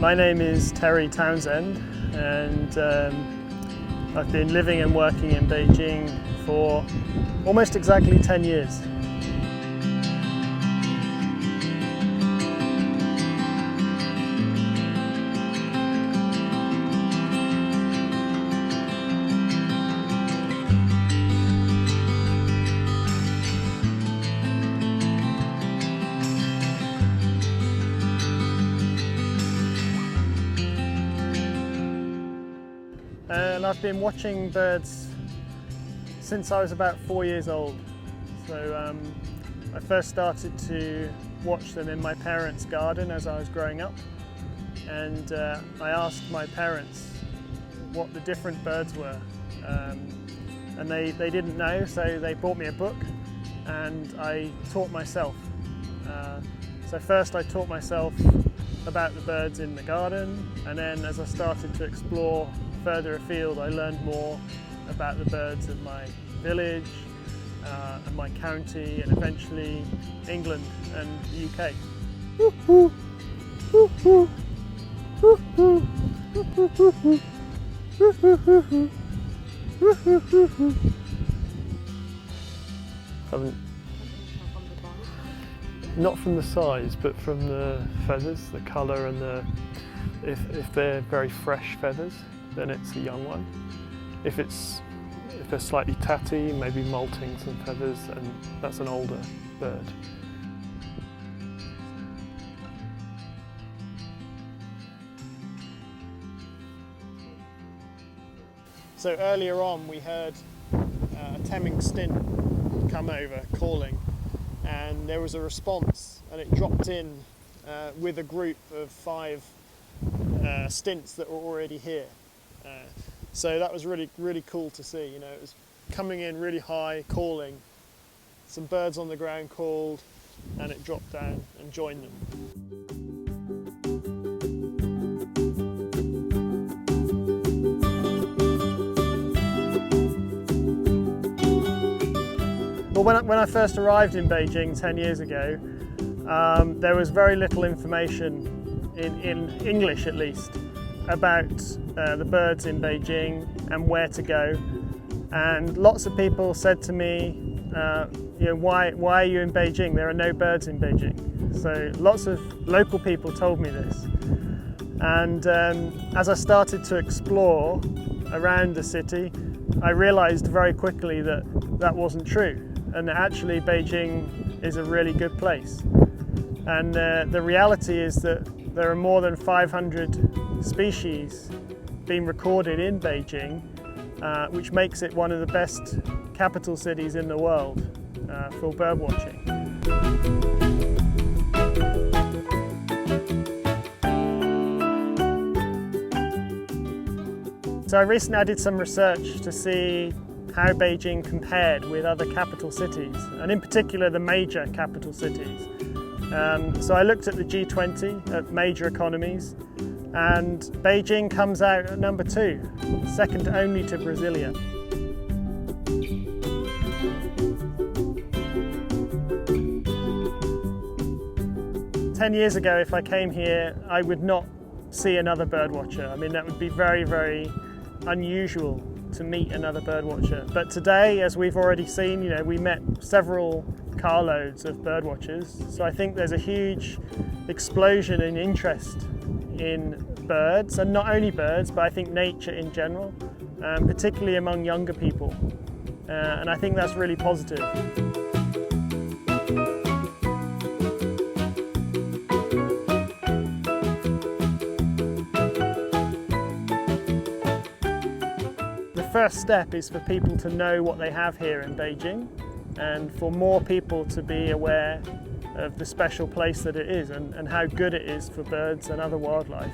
My name is Terry Townshend, and I've been living and working in Beijing for almost exactly 10 years. And I've been watching birds since I was about 4 years old. So I first started to watch them in my parents' garden as I was growing up, and I asked my parents what the different birds were, and they didn't know, so they bought me a book and I taught myself. So first I taught myself about the birds in the garden, and then as I started to explore further afield, I learned more about the birds of my village and my county, and eventually England and the UK. Not from the size, but from the feathers, the colour, and if they're very fresh feathers, then it's a young one. If they're slightly tatty, maybe molting some feathers, and that's an older bird. So earlier on we heard a Temming stint come over calling, and there was a response, and it dropped in with a group of 5 stints that were already here. So that was really cool to see. You know, it was coming in really high, calling. Some birds on the ground called, and it dropped down and joined them. Well, when I first arrived in Beijing 10 years ago, there was very little information, in English at least, about the birds in Beijing and where to go. And lots of people said to me, you know, why are you in Beijing? There are no birds in Beijing. So lots of local people told me this. And as I started to explore around the city, I realized very quickly that that wasn't true, and that actually Beijing is a really good place. And the reality is that there are more than 500 species being recorded in Beijing, which makes it one of the best capital cities in the world for bird watching. So I did some research to see how Beijing compared with other capital cities, and in particular the major capital cities. So I looked at the G20, at major economies, and Beijing comes out at number 2, second only to Brasilia. Ten years ago, if I came here, I would not see another birdwatcher. I mean, that would be very, very unusual to meet another birdwatcher. But today, as we've already seen, you know, we met several carloads of birdwatchers. So I think there's a huge explosion in interest in birds, and not only birds, but I think nature in general, particularly among younger people. And I think that's really positive. The first step is for people to know what they have here in Beijing, and for more people to be aware of the special place that it is, and how good it is for birds and other wildlife.